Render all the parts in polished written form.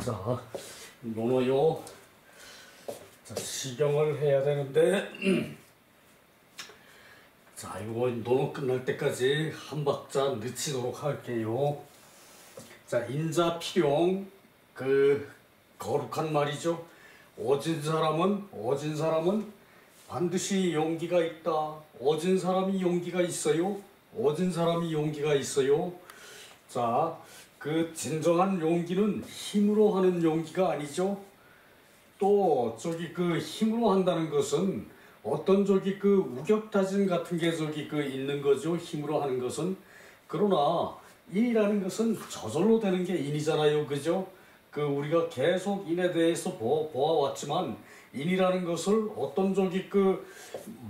자, 노노요. 자, 시경을 해야 되는데, 자, 이거 노노 끝날 때까지 한 박자 늦추도록 할게요. 자, 인자 필용, 거룩한 말이죠. 오진 사람은 반드시 용기가 있다. 오진 사람이 용기가 있어요. 오진 사람이 용기가 있어요. 자, 진정한 용기는 힘으로 하는 용기가 아니죠. 또 힘으로 한다는 것은 어떤 우격다짐 같은 게 있는 거죠. 힘으로 하는 것은. 그러나 인이라는 것은 저절로 되는 게 인이잖아요. 그죠? 우리가 계속 인에 대해서 보아왔지만, 인이라는 것을 어떤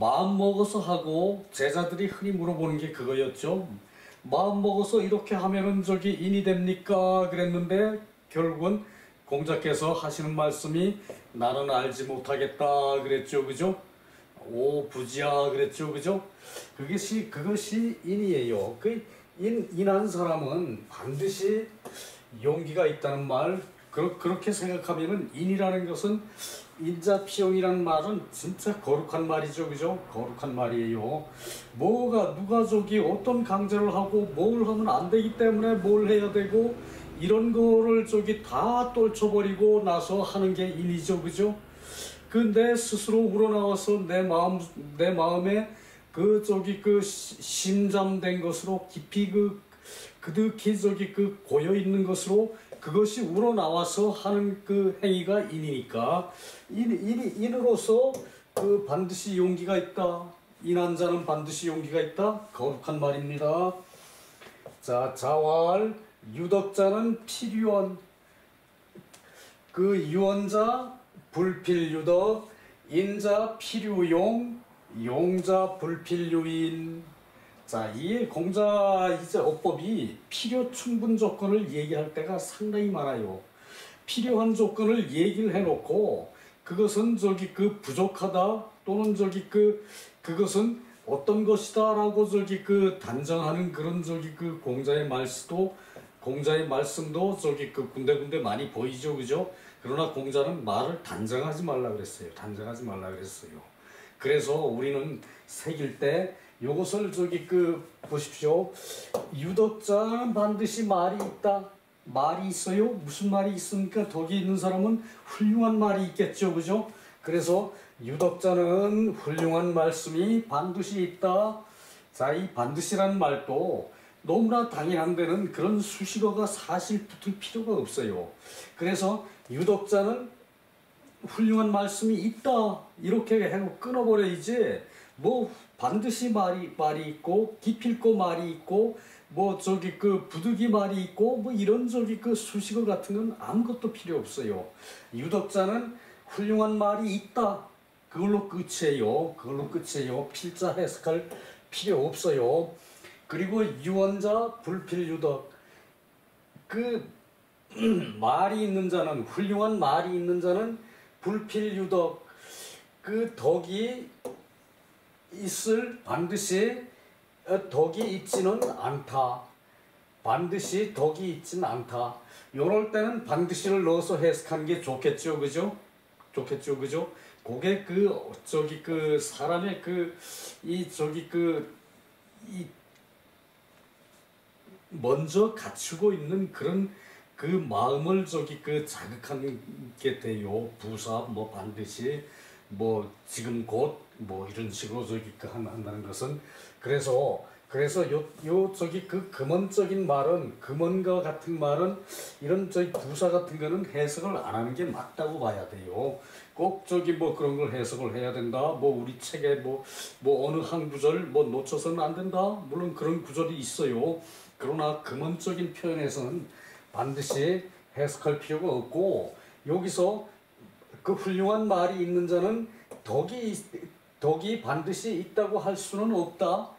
마음 먹어서 하고, 제자들이 흔히 물어보는 게 그거였죠. 마음 먹어서 이렇게 하면은 인이 됩니까? 그랬는데, 결국은 공자께서 하시는 말씀이 나는 알지 못하겠다 그랬죠. 그죠? 오 부지야 그랬죠. 그죠? 그것이 인이에요. 인한 사람은 반드시 용기가 있다는 말, 그렇게 생각하면은 인이라는 것은 인자피용이라는 말은 진짜 거룩한 말이죠. 그죠? 거룩한 말이에요. 누가 어떤 강제를 하고 뭘 하면 안 되기 때문에 뭘 해야 되고, 이런 거를 다 떨쳐버리고 나서 하는 게 인이죠. 그죠? 내 스스로 우러나와서 내 마음에 심잠된 것으로 깊이 그득히 고여 있는 것으로 그것이 우러나와서 하는 행위가 인이니까, 인으로서 반드시 용기가 있다. 인한 자는 반드시 용기가 있다. 거룩한 말입니다. 자, 자활 유덕자는 필유언. 유언자 불필유덕, 인자 필유용, 용자 불필유인. 자, 이 공자 이제 어법이 필요 충분 조건을 얘기할 때가 상당히 많아요. 필요한 조건을 얘기를 해놓고 그것은 부족하다 또는 그것은 어떤 것이다 라고 단정하는 그런 공자의 말씀도 군데군데 많이 보이죠. 그죠? 그러나 공자는 말을 단정하지 말라 그랬어요. 단정하지 말라 그랬어요. 그래서 우리는 새길 때 요것을 보십시오. 유덕자는 반드시 말이 있다. 말이 있어요? 무슨 말이 있습니까? 덕이 있는 사람은 훌륭한 말이 있겠죠. 그죠? 그래서 유덕자는 훌륭한 말씀이 반드시 있다. 자, 이 반드시라는 말도 너무나 당연한 데는 그런 수식어가 사실 붙을 필요가 없어요. 그래서 유덕자는 훌륭한 말씀이 있다 이렇게 해놓고 끊어버려야지, 반드시 말이 있고 기필코 말이 있고 부득이 말이 있고 이런 수식어 같은 건 아무것도 필요 없어요. 유덕자는 훌륭한 말이 있다, 그걸로 끝이에요. 필자 해석할 필요 없어요. 그리고 유언자 불필유덕, 말이 있는 자는, 훌륭한 말이 있는 자는 불필유덕, 덕이 반드시 덕이 있지는 않다. 반드시 덕이 있지는 않다. 요럴 때는 반드시를 넣어서 해석하는 게 좋겠죠. 그죠? 그죠? 그게 사람의 먼저 갖추고 있는 그런 마음을 자극하는 게 돼요. 부사, 반드시, 지금 곧, 이런 식으로 한다는 것은. 그래서 금언적인 말은, 금언과 같은 말은, 이런 부사 같은 거는 해석을 안 하는 게 맞다고 봐야 돼요. 꼭 그런 걸 해석을 해야 된다. 우리 책에 어느 한 구절 놓쳐서는 안 된다. 물론 그런 구절이 있어요. 그러나 금언적인 표현에서는 반드시 해석할 필요가 없고, 여기서 훌륭한 말이 있는 자는 덕이 반드시 있다고 할 수는 없다.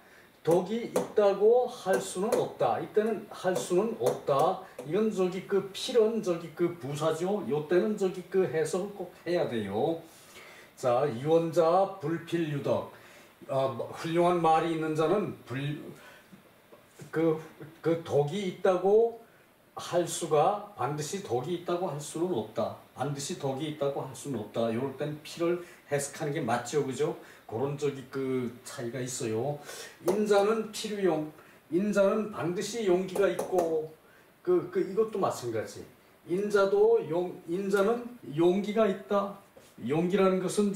덕이 있다고 할 수는 없다. 이때는 할 수는 없다. 이건 필연 부사죠. 요때는 해석을 꼭 해야 돼요. 자, 유언자 불필유덕. 훌륭한 말이 있는 자는 덕이 있다고 할 수가 반드시 덕이 있다고 할 수는 없다. 반드시 덕이 있다고 할 수는 없다. 이럴 땐 필을 해석하는 게 맞죠, 그죠? 그런 그 차이가 있어요. 인자는 필요용, 인자는 반드시 용기가 있고, 이것도 마찬가지. 인자는 용기가 있다. 용기라는 것은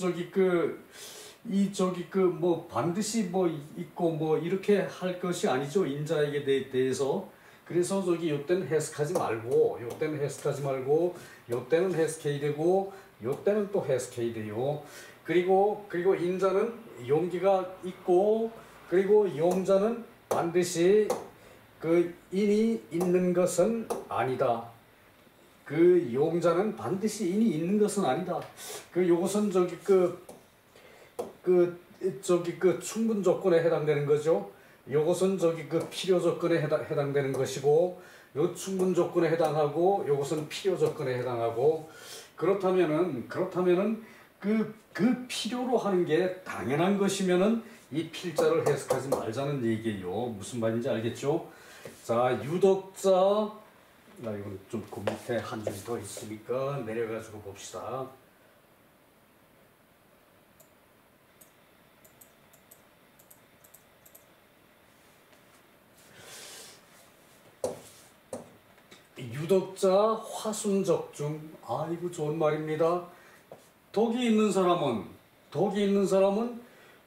뭐 반드시 뭐 있고 뭐 이렇게 할 것이 아니죠. 인자에게 대해서. 그래서 요때는 해석하지 말고, 요때는 해석하지 말고, 요때는 해석해야 되고, 요때는 또 해석해야 돼요. 그리고 인자는 용기가 있고, 그리고 용자는 반드시 그 인이 있는 것은 아니다. 그 용자는 반드시 인이 있는 것은 아니다. 요것은 충분 조건에 해당되는 거죠. 요것은 필요 조건에 해당되는 것이고, 요 충분 조건에 해당하고, 요것은 필요 조건에 해당하고, 그렇다면은 그 필요로 하는 게 당연한 것이면은 이 필자를 해석하지 말자는 얘기예요. 무슨 말인지 알겠죠? 자, 유덕자, 이건 좀 그 밑에 한 줄이 더 있으니까 내려가지고 봅시다. 유덕자 화순적중. 이거 좋은 말입니다. 덕이 있는 사람은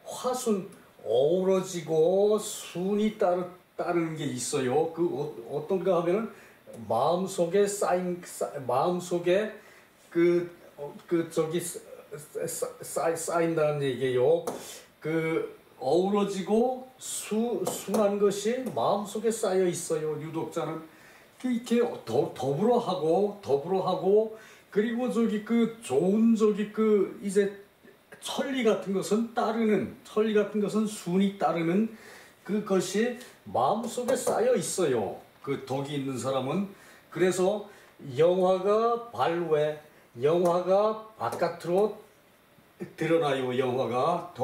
화순, 어우러지고 순이 따르는 게 있어요. 어떤가 하면은 마음속에 쌓인다는 얘기예요. 어우러지고 순한 것이 마음속에 쌓여 있어요. 유독자는 이렇게 더불어 하고 그리고 좋은 이제 천리 같은 것은 순이 따르는 그것이 마음속에 쌓여 있어요. 그 덕이 있는 사람은. 그래서 영화가 바깥으로 드러나요. 영화가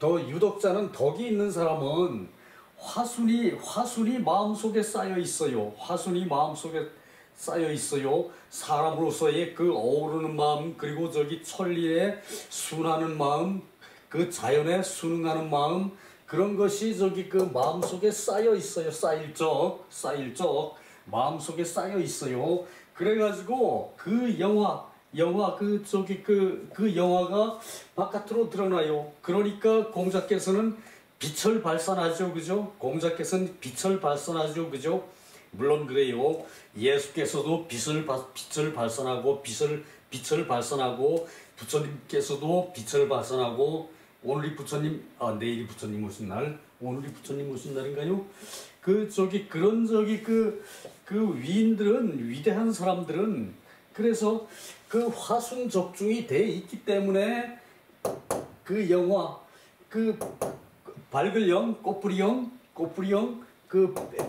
유덕자는 덕이 있는 사람은 화순이 마음속에 쌓여 있어요. 사람으로서의 그 어우르는 마음, 그리고 마음의 순하는 마음, 그 자연에 순응하는 마음, 그런 것이 마음속에 쌓여 있어요. 쌓일 적 마음속에 쌓여 있어요. 그래가지고 그 영화가 바깥으로 드러나요. 그러니까 공자께서는 빛을 발산하죠. 그죠? 물론 그래요. 예수께서도 빛을 발산하고 부처님께서도 빛을 발산하고 내일이 부처님 오신 날, 오늘이 부처님 오신 날인가요? 위대한 사람들은 그래서 화순적중이 돼 있기 때문에 밝을 영, 꽃뿌리 영,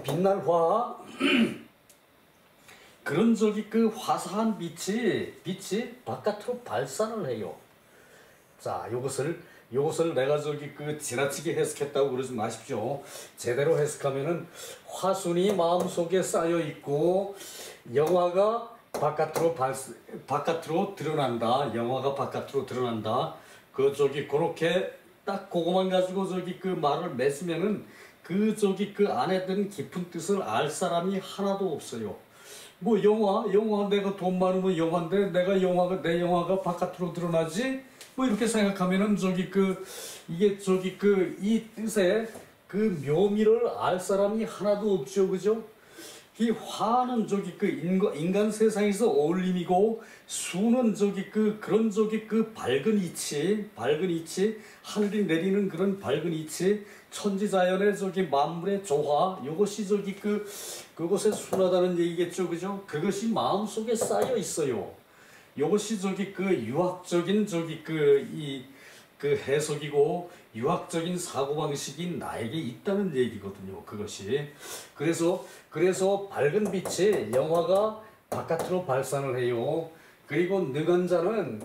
빛날 화, 그런 화사한 빛이 바깥으로 발산을 해요. 자, 요것을 내가 지나치게 해석했다고 그러지 마십시오. 제대로 해석하면은 화순이 마음속에 쌓여 있고 영화가 바깥으로 드러난다. 그렇게 딱 그거만 가지고 말을 맺으면은 그 안에 든 깊은 뜻을 알 사람이 하나도 없어요. 뭐 영화 내가 돈 많으면 영화인데 내 영화가 바깥으로 드러나지? 뭐 이렇게 생각하면은 이 뜻의 묘미를 알 사람이 하나도 없죠. 그죠? 이 화는 인간 세상에서 어울림이고, 수는 그런 밝은 이치, 하늘이 내리는 그런 밝은 이치, 천지자연의 만물의 조화, 요것이 그것에 순하다는 얘기겠죠. 그죠? 그것이 마음속에 쌓여 있어요. 요것이 유학적인 해석이고, 유학적인 사고방식이 나에게 있다는 얘기거든요. 그것이. 그래서 밝은 빛이 영화가 바깥으로 발산을 해요. 그리고 능한 자는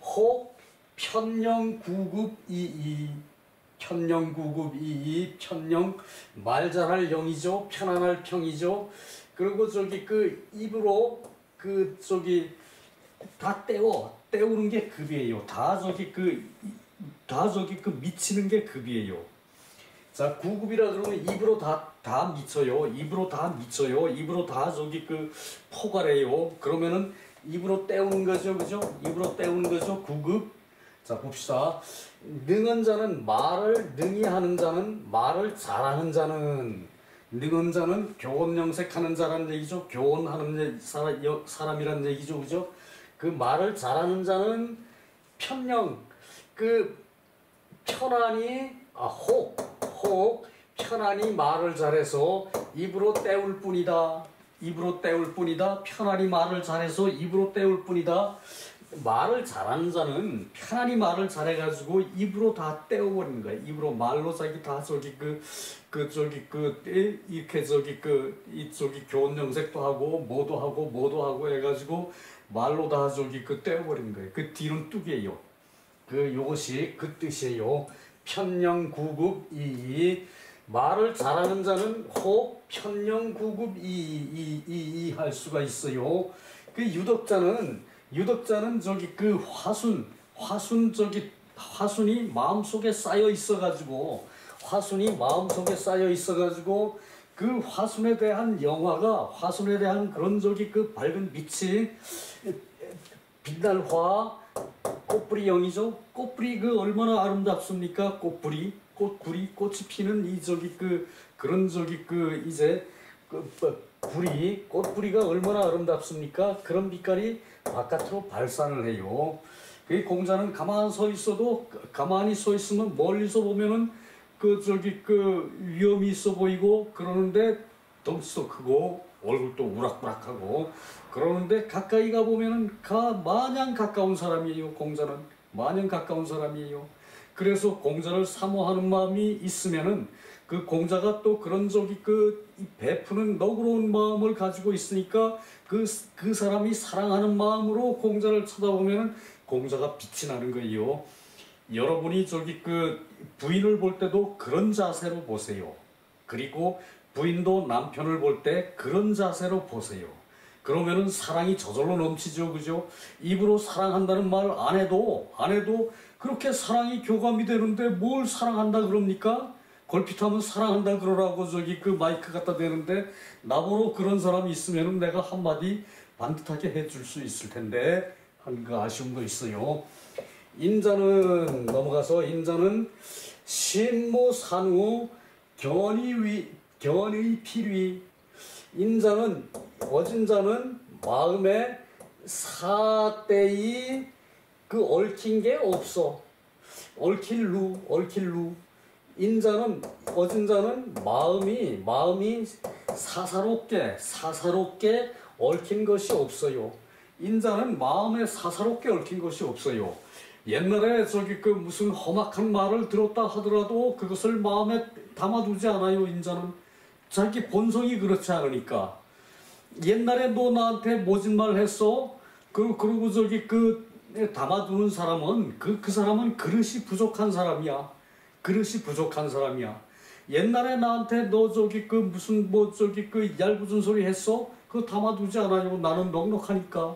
혹 편령 구급 이이, 편령 구급 이이 편령 말 잘할 영이죠. 편안할 평이죠. 그리고 저기 그 입으로 그 저기 다 때우는 게 급이에요. 다 저기 그 미치는 게 급이에요. 자, 구급이라 그러면 입으로 다 미쳐요. 입으로 다 미쳐요. 입으로 다 저기 그 포괄해요. 그러면은 입으로 때우는 거죠. 그죠? 입으로 때우는 거죠. 구급. 자, 봅시다. 능한 자는 말을 능히 하는 자는 말을 잘하는 자는 능한 자는 교원영색하는 자라는 얘기죠. 교원하는 사람이라는 얘기죠. 그죠? 그 말을 잘하는 자는 편령 그 편안히 혹 편안히 말을 잘해서 입으로 때울 뿐이다. 입으로 때울 뿐이다. 편안히 말을 잘해서 입으로 때울 뿐이다. 말을 잘하는 자는 편안히 말을 잘해가지고 입으로 다 때워버리는 거야. 입으로 말로 자기 다 저기 이렇게 저기 교원영색도 하고 뭐도 하고 해가지고 말로 다 저기 때워버리는 거예요. 그 뒤는 뚝이에요. 요것이 그 뜻이에요. 편령구급 이이 말을 잘하는 자는 혹 편령구급 이이 할 수가 있어요. 그 유덕자는 저기 그 화순이 마음속에 쌓여 있어가지고 그 화순에 대한 영화가 화순에 대한 그런 저기 그 밝은 빛이 빛날 화 꽃뿌리 영이죠. 꽃뿌리 그 얼마나 아름답습니까? 꽃뿌리 꽃이 피는 이 저기 그런 저기 이제 꽃뿌리가 얼마나 아름답습니까? 그런 빛깔이 바깥으로 발산을 해요. 그 공자는 가만히 서 있으면 멀리서 보면은 위험이 있어 보이고 그러는데 덩치도 크고 얼굴도 우락부락하고 그러는데 가까이 가 보면은 마냥 가까운 사람이에요. 공자는 마냥 가까운 사람이에요. 그래서 공자를 사모하는 마음이 있으면은 그 공자가 또 그런 베푸는 너그러운 마음을 가지고 있으니까 그 사람이 사랑하는 마음으로 공자를 쳐다보면은 공자가 빛이 나는 거예요. 여러분이 부인을 볼 때도 그런 자세로 보세요. 그리고 부인도 남편을 볼 때 그런 자세로 보세요. 그러면은 사랑이 저절로 넘치죠. 그죠? 입으로 사랑한다는 말 안 해도 그렇게 사랑이 교감이 되는데 뭘 사랑한다 그럽니까? 걸핏하면 사랑한다 그러라고 마이크 갖다 대는데 나보러 그런 사람이 있으면은 내가 한마디 반듯하게 해줄 수 있을 텐데 하는 그 아쉬움도 있어요. 인자는 넘어가서 인자는 신모산후 견의 필위. 인자는 어진자는 마음에 사대의 얽힌 게 없어. 얽힐루. 인자는 어진자는 마음이 사사롭게 얽힌 것이 없어요. 인자는 마음에 사사롭게 얽힌 것이 없어요. 옛날에 무슨 험악한 말을 들었다 하더라도 그것을 마음에 담아두지 않아요. 인자는 자기 본성이 그렇지 않으니까. 옛날에 너 나한테 모진 말 했어. 그리고 담아두는 사람은 그 사람은 그릇이 부족한 사람이야. 옛날에 나한테 너 얄궂은 소리 했어. 그거 담아두지 않아요. 나는 넉넉하니까.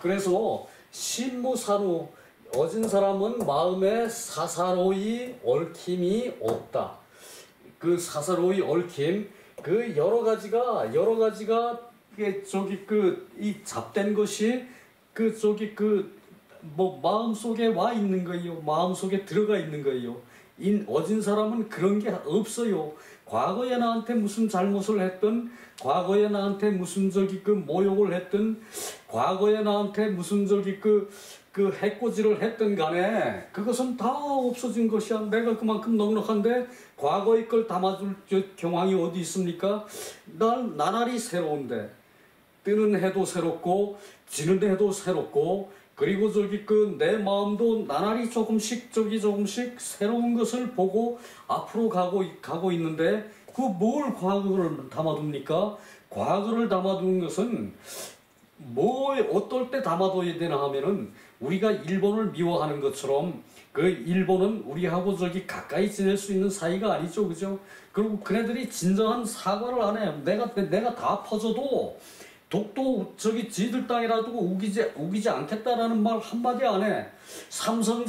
그래서 신무산후 어진 사람은 마음에 사사로이 얽힘이 없다. 그 사사로이 얽힘 여러 가지가 이 잡된 것이 마음속에 와 있는 거예요. 마음속에 들어가 있는 거예요. 어진 사람은 그런 게 없어요. 과거에 나한테 무슨 잘못을 했든, 과거에 나한테 무슨 모욕을 했든, 과거에 나한테 무슨 해코지를 했든 간에 그것은 다 없어진 것이야. 내가 그만큼 넉넉한데 과거의 걸 담아줄 경황이 어디 있습니까? 난 나날이 새로운데 뜨는 해도 새롭고 지는 해도 새롭고 그리고 내 마음도 나날이 조금씩 새로운 것을 보고 앞으로 가고 있는데 뭘 과거를 담아둡니까? 과거를 담아두는 것은 어떨 때 담아둬야 되나 하면은 우리가 일본을 미워하는 것처럼 그 일본은 우리하고 저기 가까이 지낼 수 있는 사이가 아니죠, 그죠? 그리고 그네들이 진정한 사과를 안 해. 내가 다 퍼져도 독도 저기 지들 땅이라도 우기지 않겠다라는 말 한마디 안 해. 삼성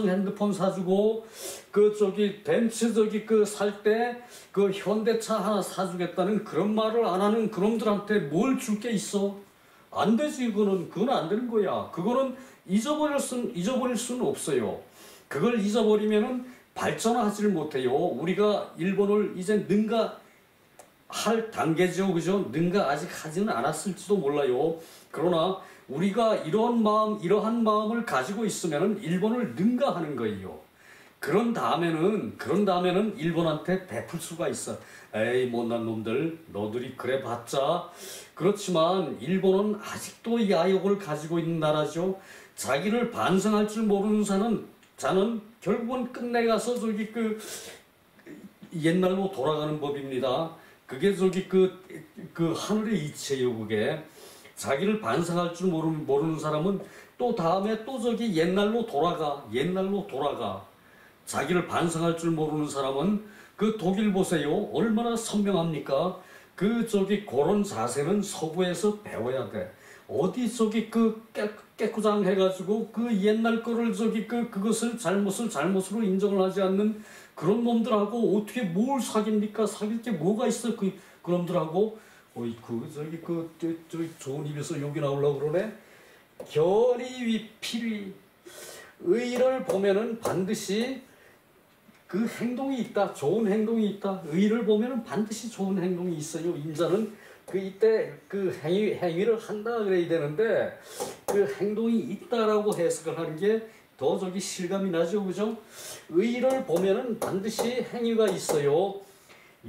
핸드폰 사주고 그 저기 벤츠 저기 그 살 때 그 현대차 하나 사주겠다는 그런 말을 안 하는 그놈들한테 뭘 줄 게 있어? 안 되지. 그건 안 되는 거야. 그거는 잊어버릴 수는 없어요. 그걸 잊어버리면은 발전하지를 못해요. 우리가 일본을 이제 능가할 단계죠, 그죠? 능가 아직 하지는 않았을지도 몰라요. 그러나 우리가 이러한 마음을 가지고 있으면은 일본을 능가하는 거예요. 그런 다음에는 일본한테 베풀 수가 있어. 에이, 못난 놈들, 너들이 그래 봤자. 그렇지만 일본은 아직도 야욕을 가지고 있는 나라죠. 자기를 반성할 줄 모르는 자는 결국은 끝내가서 저기 그 옛날로 돌아가는 법입니다. 그게 저기 그 하늘의 이치예요, 그게. 자기를 반성할 줄 모르는 사람은 또 다음에 또 저기 옛날로 돌아가. 자기를 반성할 줄 모르는 사람은 그 독일 보세요. 얼마나 선명합니까? 그 저기 그런 자세는 서구에서 배워야 돼. 어디 저기 그 깨꾸장 해가지고 그 옛날 거를 저기 그것을 잘못으로 인정을 하지 않는 그런 놈들하고 어떻게 뭘 사깁니까? 사귈 게 뭐가 있어? 그놈들하고 저기 좋은 입에서 욕이 나오려고 그러네. 결의 필의. 의를 보면은 반드시 그 행동이 있다. 좋은 행동이 있다. 의를 보면은 반드시 좋은 행동이 있어요. 인자는 이때 그 행위를 한다 그래야 되는데 그 행동이 있다라고 해석을 하는 게 더 저기 실감이 나죠, 그죠? 의를 보면은 반드시 행위가 있어요.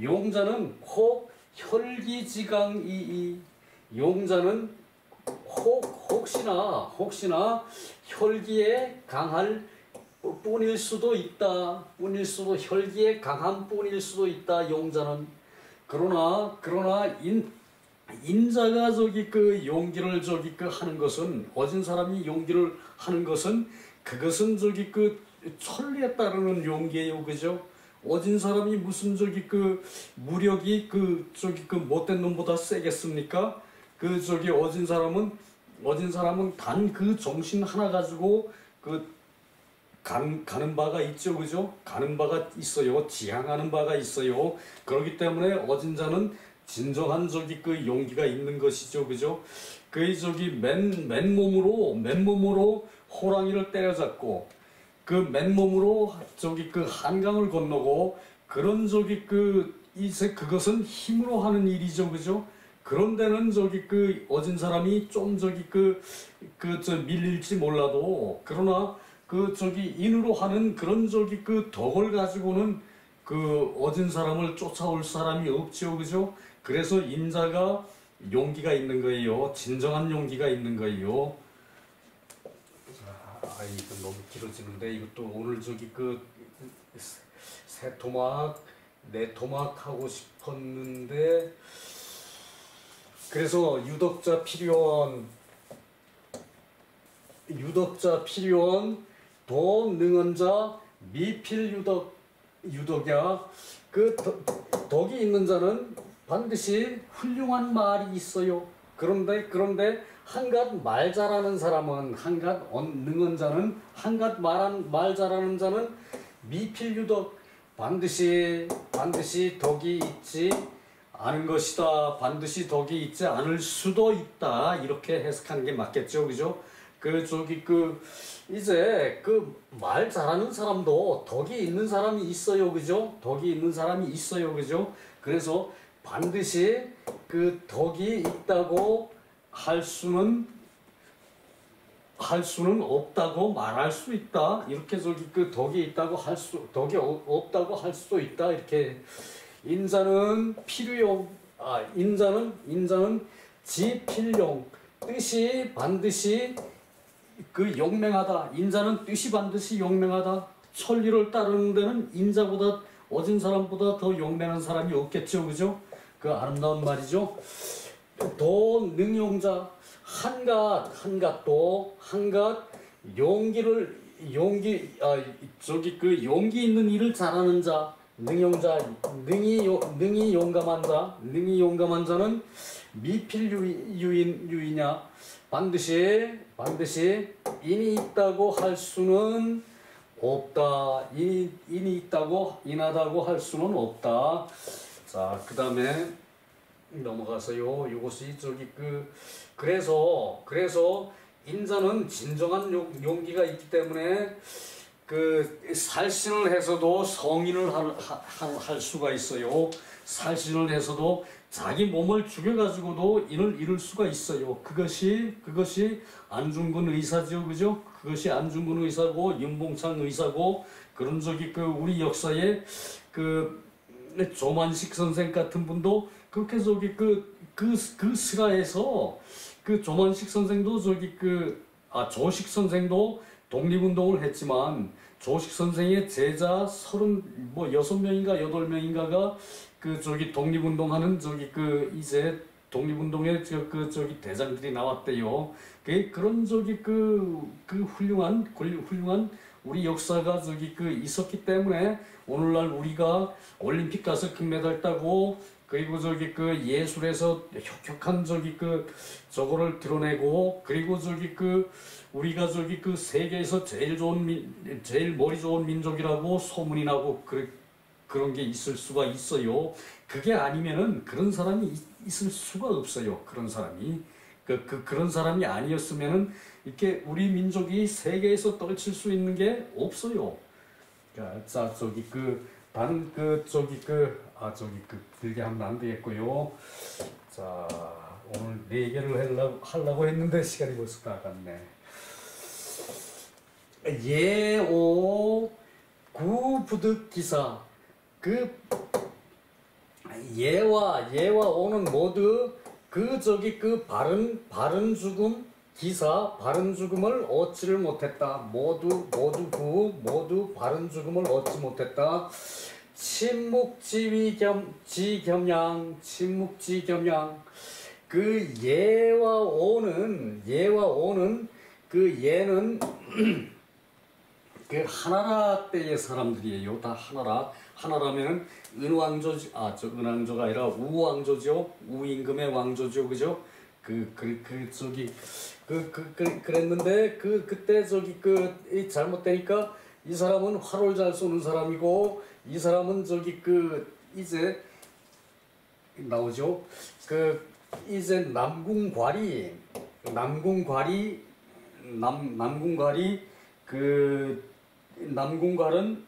용자는 혹 혈기지강이이. 용자는 혹시나 혈기에 강할 뿐일 수도 있다. 혈기에 강한 뿐일 수도 있다. 용자는. 그러나 인자가 저기 그 용기를 저기 그 하는 것은, 어진 사람이 용기를 하는 것은 그것은 저기 그 천리에 따르는 용기예요, 그죠? 어진 사람이 무슨 저기 그 무력이 그 저기 그 못된 놈보다 세겠습니까? 그 저기 어진 사람은 단 그 정신 하나 가지고 가는 바가 있죠, 그죠? 가는 바가 있어요. 지향하는 바가 있어요. 그렇기 때문에 어진 자는 진정한 저기 그 용기가 있는 것이죠, 그죠? 그 저기 맨몸으로 호랑이를 때려잡고 그 맨몸으로 저기 그 한강을 건너고 그런 저기 이제 그것은 힘으로 하는 일이죠, 그죠? 그런 데는 저기 그 어진 사람이 좀 저기 밀릴지 몰라도, 그러나 그 저기 인으로 하는 그런 저기 그 덕을 가지고는 그 어진 사람을 쫓아올 사람이 없죠, 그죠? 그래서 인자가 용기가 있는 거예요. 진정한 용기가 있는 거예요. 이거 너무 길어지는데 이것도 오늘 저기 세 토막, 네 토막 하고 싶었는데, 그래서 유덕자 필요한 도 능한 자 미필 유덕이야. 그 덕이 있는 자는 반드시 훌륭한 말이 있어요. 그런데 한갓 말 잘하는 사람은, 한갓 능한 자는, 한갓 말 잘하는 자는 미필유덕, 반드시 덕이 있지 않은 것이다. 반드시 덕이 있지 않을 수도 있다. 이렇게 해석하는 게 맞겠죠, 그죠? 이제 말 잘하는 사람도 덕이 있는 사람이 있어요, 그죠? 덕이 있는 사람이 있어요, 그죠? 그래서 반드시 그 덕이 있다고 할 수는 없다고 말할 수 있다. 이렇게 덕이 있다고 덕이 없다고 할 수도 있다. 이렇게. 인자는 필요용, 인자는 지필용, 뜻이 반드시 용맹하다. 인자는 뜻이 반드시 용맹하다. 천리를 따르는 데는 인자보다, 어진 사람보다 더 용맹한 사람이 없겠죠, 그죠? 그 아름다운 말이죠. 도 능용자, 한갓 용기를 용기 있는 일을 잘하는 자, 능용자, 능히 용감한 자, 능히 용감한 자는 미필 유이냐 반드시 인이 있다고 할 수는 없다. 인이 있다고 인하다고 할 수는 없다. 자, 그 다음에 넘어가서요. 이것이 그래서 인자는 진정한 용기가 있기 때문에 살신을 해서도 성인을 할 수가 있어요. 살신을 해서도 자기 몸을 죽여가지고도 인을 이룰 수가 있어요. 그것이 안중근 의사죠, 그죠? 그것이 안중근 의사고 윤봉창 의사고 그런 우리 역사에 조만식 선생 같은 분도 그렇게 그 슬하에서 조만식 선생도 조식 선생도 독립운동을 했지만 조식 선생의 제자 6명인가 8명인가가 독립운동하는 이제 독립운동의 대장들이 나왔대요. 그런 훌륭한 우리 역사가 있었기 때문에 오늘날 우리가 올림픽 가서 금메달 따고 그리고 예술에서 혁혁한 저거를 드러내고 그리고 우리가 세계에서 제일 머리 좋은 민족이라고 소문이 나고 그런 게 있을 수가 있어요. 그게 아니면은 그런 사람이 있을 수가 없어요. 그런 사람이 그런 사람이 아니었으면은 이렇게 우리 민족이 세계에서 떨칠 수 있는 게 없어요. 자, 길게 하면 안 되겠고요. 자, 오늘 4개를 하려고 했는데 시간이 벌써 나갔네. 예오 구부득기사 예와 오는 모두 바른 죽음 기사 바른 죽음을 얻지를 못했다. 모두 바른 죽음을 얻지 못했다. 침묵지겸양 예와 오는 예는 하나라 때의 사람들이에요. 다 하나라면은 은왕조가 아니라 우왕조죠. 우임금의 왕조죠, 그죠? 그랬는데 그때 잘못되니까 이 사람은 활을 잘 쏘는 사람이고 이 사람은 이제 나오죠. 이제 남궁괄이 남궁괄은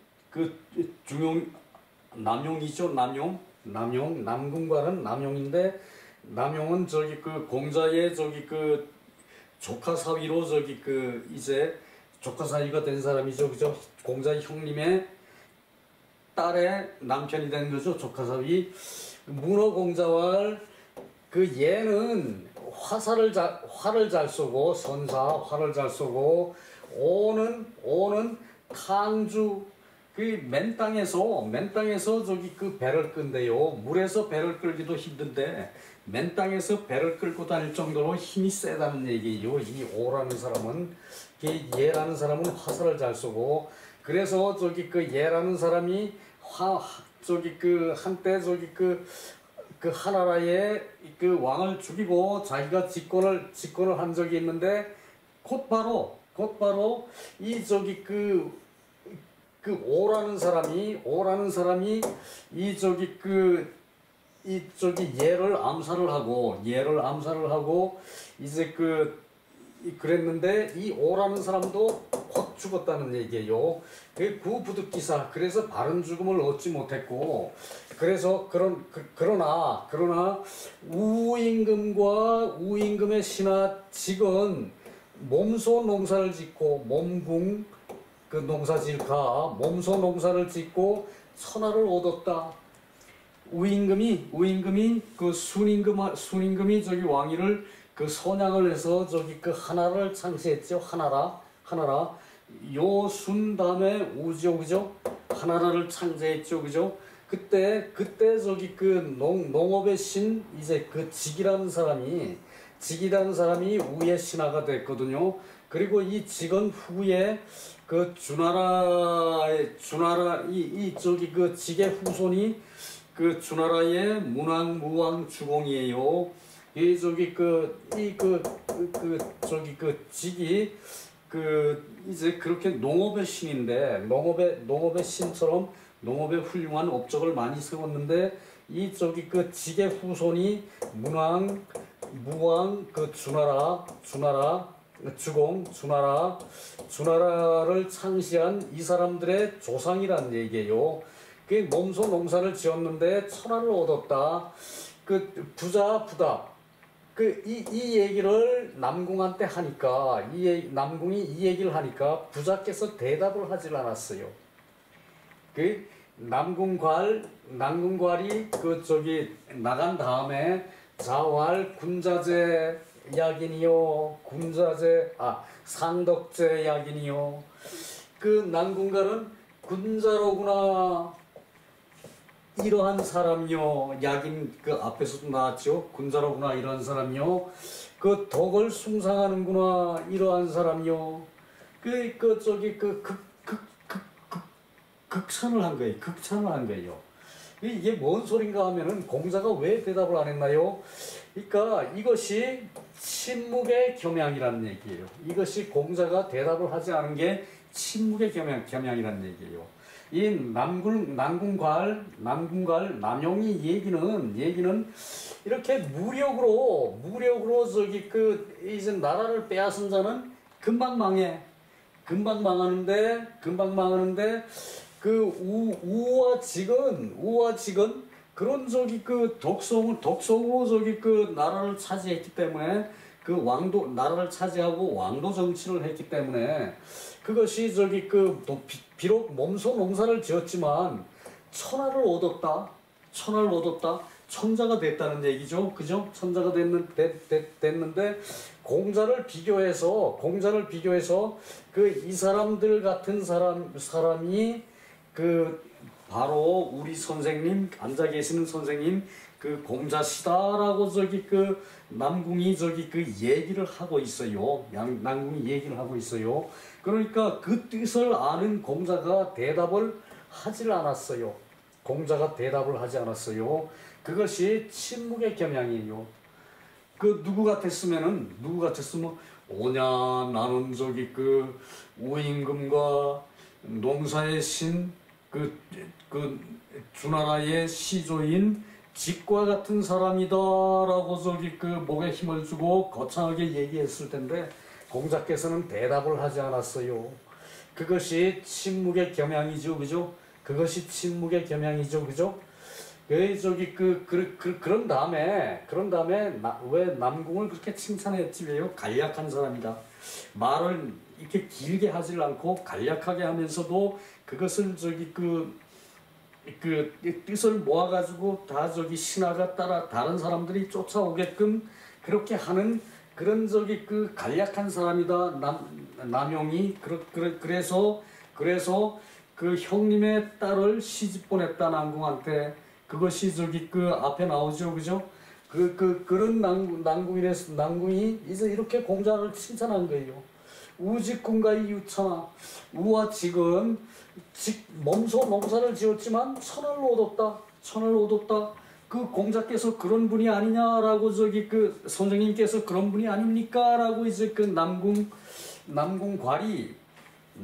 남용이죠. 남궁괄은 남용인데 남용은 공자의 조카 사위로 이제 조카 사위가 된 사람이죠, 그죠? 공자의 형님의 딸의 남편이 된 거죠, 조카 사위. 문어공자와 얘는 활을 잘 쏘고 활을 잘 쏘고 오는 탕주 맨 땅에서 배를 끈대요. 물에서 배를 끌기도 힘든데 맨 땅에서 배를 끌고 다닐 정도로 힘이 세다는 얘기예요. 이 오라는 사람은 예라는 사람은 화살을 잘 쏘고 그래서 예라는 사람이 한때 하나라의 왕을 죽이고 자기가 집권을 한 적이 있는데 곧바로 이 오라는 사람이 얘를 암살을 하고 이제 그랬는데 이 오라는 사람도 확 죽었다는 얘기예요. 구부득기사 그래서 바른 죽음을 얻지 못했고 그래서 그러나 우임금의 신하직은 몸소 농사를 짓고 몸궁 농사질가 몸소 농사를 짓고 천하를 얻었다. 우임금이 순임금이 왕위를 선양을 해서 하나라를 창시했죠. 하나라 요순 다음에 우죠, 그죠? 하나라를 창제했죠, 그죠? 그때 농업의 신 이제 직이라는 사람이 우의 신하가 됐거든요. 그리고 이 직은 후에 그 주나라 이 저기 그 직의 후손이 그 주나라의 문왕 주공이에요. 이 저기 저기 그 직이 그 이제 그렇게 농업의 신인데 농업의 신처럼 농업의 훌륭한 업적을 많이 세웠는데 이 저기 그 직의 후손이 문왕 무왕 그 주나라 주공 주나라를 창시한 이 사람들의 조상이란 얘기예요. 그 몸소 농사를 지었는데 천하를 얻었다. 그 부다. 그 이 얘기를 남궁한테 하니까 남궁이 이 얘기를 하니까 부자께서 대답을 하질 않았어요. 그 남궁괄이 그 저기 나간 다음에 자활 군자재 약이니요 상덕재 약이니요. 그 남궁괄은 군자로구나 이러한 사람이요. 약인 그 앞에서도 나왔죠. 군자로구나 이러한 사람이요. 그 덕을 숭상하는구나 이러한 사람이요. 극찬을 한 거예요. 극찬을 한 거예요. 이게 뭔 소린가 하면은 공자가 왜 대답을 안 했나요? 그러니까 이것이 침묵의 겸양이라는 얘기예요. 이것이 공자가 대답을 하지 않은 게 침묵의 겸양이라는 얘기예요. 이 남궁괄 남용이 얘기는 이렇게 무력으로 저기 그 이제 나라를 빼앗은 자는 금방 망하는데 그 우와 직은 그런 저기 그 독성으로 저기 그 나라를 차지했기 때문에 그 나라를 차지하고 왕도 정치를 했기 때문에 그것이 저기 그 비록 몸소 농사를 지었지만 천하를 얻었다. 천자가 됐다는 얘기죠. 그죠? 천자가 됐는데 공자를 비교해서 그 이 사람들 같은 사람이 그 바로 우리 선생님 앉아 계시는 선생님 그 공자시다라고 저기 그 남궁이 저기 그 얘기를 하고 있어요. 남궁이 얘기를 하고 있어요. 그러니까 그 뜻을 아는 공자가 대답을 하질 않았어요. 그것이 침묵의 겸양이에요. 그 누구 같았으면 오냐 나는 저기 그 우임금과 농사의 신 그 주나라의 시조인 직과 같은 사람이다라고 저기 그 목에 힘을 주고 거창하게 얘기했을 텐데 공자께서는 대답을 하지 않았어요. 그것이 침묵의 겸양이죠, 그죠? 그런 다음에 왜 남궁을 그렇게 칭찬했지 왜요? 간략한 사람이다. 말을 이렇게 길게 하질 않고 간략하게 하면서도 그것을 저기 그 뜻을 모아가지고 다 저기 신하가 따라 다른 사람들이 쫓아오게끔 그렇게 하는 그런 저기 그 간략한 사람이다. 남용이 그래서 그 형님의 딸을 시집 보냈다 남궁한테. 그것이 저기 그 앞에 나오죠, 그죠? 그런 남궁이 이제 이렇게 공자를 칭찬한 거예요. 우직군가의 유천하 우와 직은 몸소 농사를 지었지만 천하를 얻었다. 그 공자께서 그런 분이 아니냐라고 저기 그 선생님께서 그런 분이 아닙니까라고 이제 그 남궁괄이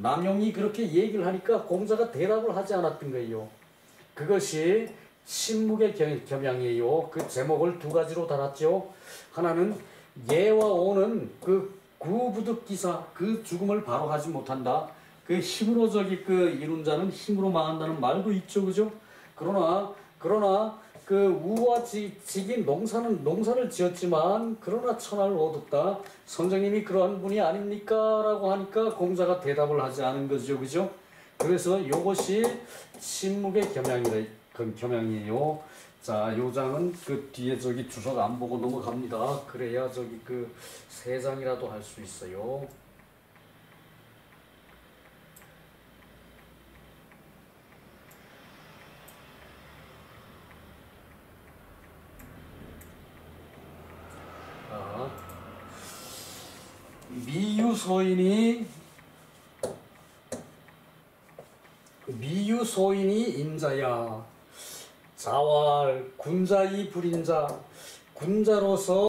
남용이 그렇게 얘기를 하니까 공자가 대답을 하지 않았던 거예요. 그것이 침묵의 겸양이에요. 그 제목을 두 가지로 달았죠. 하나는 예와 오는 그 구부득기사 그 죽음을 바로 하지 못한다. 그 힘으로 저기 그 이룬 자는 힘으로 망한다는 말도 있죠, 그죠? 그러나 그 우와 직이 농사를 지었지만 그러나 천하를 얻었다. 선생님이 그러한 분이 아닙니까라고 하니까 공자가 대답을 하지 않은 거죠, 그죠? 그래서 이것이 침묵의 겸양이에요. 자, 요 장은 그 뒤에 저기 주석 안 보고 넘어갑니다. 그래야 저기 그 세 장이라도 할 수 있어요. 미유서인이 소인이 임자야. 자활 군자이 불임자. 군자로서